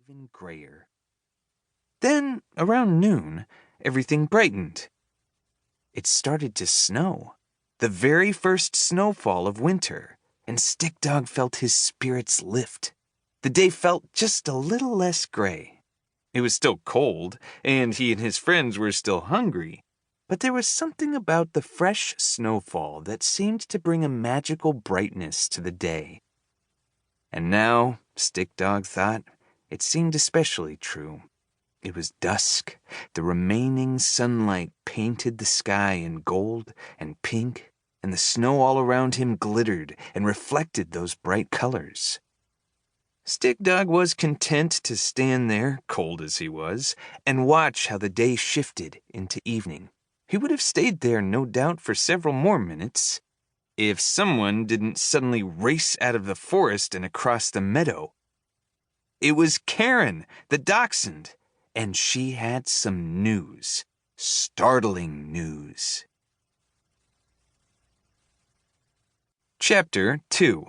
even grayer. Then, around noon, everything brightened. It started to snow, the very first snowfall of winter, and Stick Dog felt his spirits lift. The day felt just a little less gray. It was still cold, and he and his friends were still hungry, but there was something about the fresh snowfall that seemed to bring a magical brightness to the day. And now, Stick Dog thought, it seemed especially true. It was dusk. The remaining sunlight painted the sky in gold and pink, and the snow all around him glittered and reflected those bright colors. Stick Dog was content to stand there, cold as he was, and watch how the day shifted into evening. He would have stayed there, no doubt, for several more minutes, if someone didn't suddenly race out of the forest and across the meadow. It was Karen, the dachshund, and she had some news. Startling news. Chapter 2.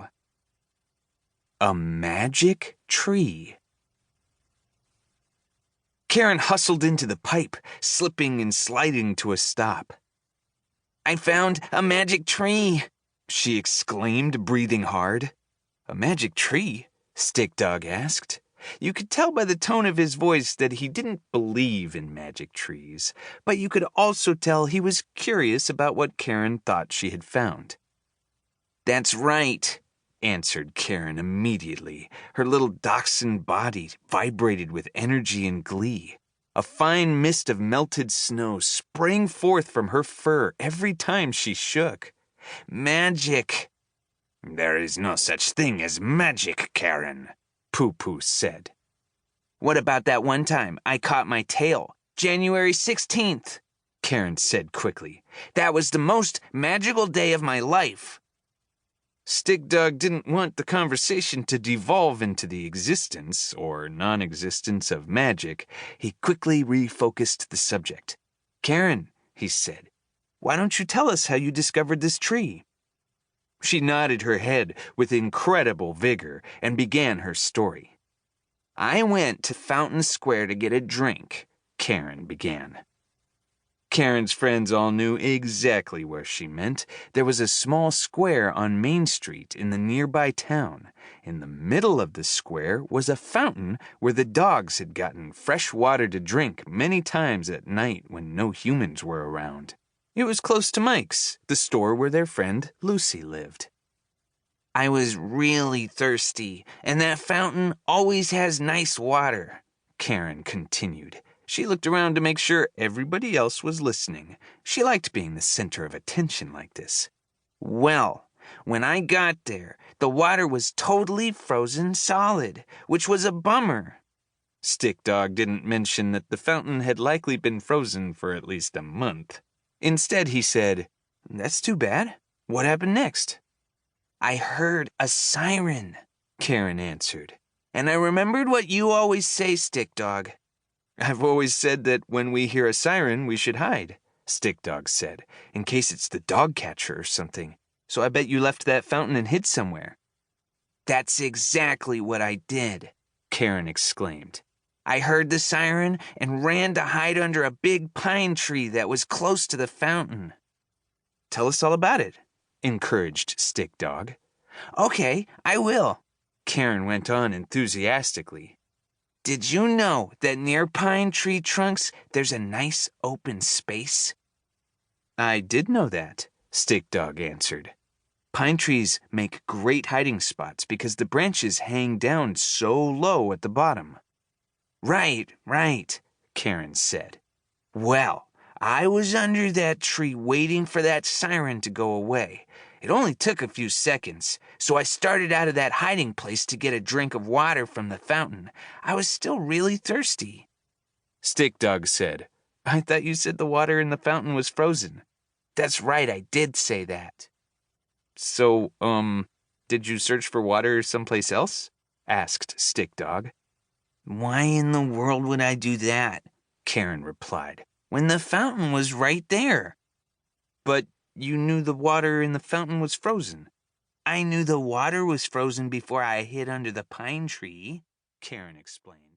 A Magic Tree. Karen hustled into the pipe, slipping and sliding to a stop. "I found a magic tree," she exclaimed, breathing hard. "A magic tree?" Stick Dog asked. You could tell by the tone of his voice that he didn't believe in magic trees, but you could also tell he was curious about what Karen thought she had found. "That's right," answered Karen immediately. Her little dachshund body vibrated with energy and glee. A fine mist of melted snow sprang forth from her fur every time she shook. "Magic." "There is no such thing as magic, Karen," Poo-Poo said. "What about that one time I caught my tail? January 16th, Karen said quickly. "That was the most magical day of my life." Stick Dog didn't want the conversation to devolve into the existence or non-existence of magic. He quickly refocused the subject. "Karen," he said, "why don't you tell us how you discovered this tree?" She nodded her head with incredible vigor and began her story. "I went to Fountain Square to get a drink," Karen began. Karen's friends all knew exactly where she meant. There was a small square on Main Street in the nearby town. In the middle of the square was a fountain where the dogs had gotten fresh water to drink many times at night when no humans were around. It was close to Mike's, the store where their friend Lucy lived. "I was really thirsty, and that fountain always has nice water," Karen continued. She looked around to make sure everybody else was listening. She liked being the center of attention like this. "Well, when I got there, the water was totally frozen solid, which was a bummer." Stick Dog didn't mention that the fountain had likely been frozen for at least a month. Instead, he said, "That's too bad. What happened next?" "I heard a siren," Karen answered. "And I remembered what you always say, Stick Dog." "I've always said that when we hear a siren, we should hide," Stick Dog said, "in case it's the dog catcher or something. So I bet you left that fountain and hid somewhere." "That's exactly what I did," Karen exclaimed. "I heard the siren and ran to hide under a big pine tree that was close to the fountain." "Tell us all about it," encouraged Stick Dog. "Okay, I will," Karen went on enthusiastically. "Did you know that near pine tree trunks there's a nice open space?" "I did know that," Stick Dog answered. "Pine trees make great hiding spots because the branches hang down so low at the bottom." Right, Karen said. "Well, I was under that tree waiting for that siren to go away. It only took a few seconds, so I started out of that hiding place to get a drink of water from the fountain. I was still really thirsty." Stick Dog said, "I thought you said the water in the fountain was frozen." "That's right, I did say that." "So, did you search for water someplace else?" asked Stick Dog. "Why in the world would I do that?" Karen replied, "when the fountain was right there." "But you knew the water in the fountain was frozen." "I knew the water was frozen before I hid under the pine tree," Karen explained.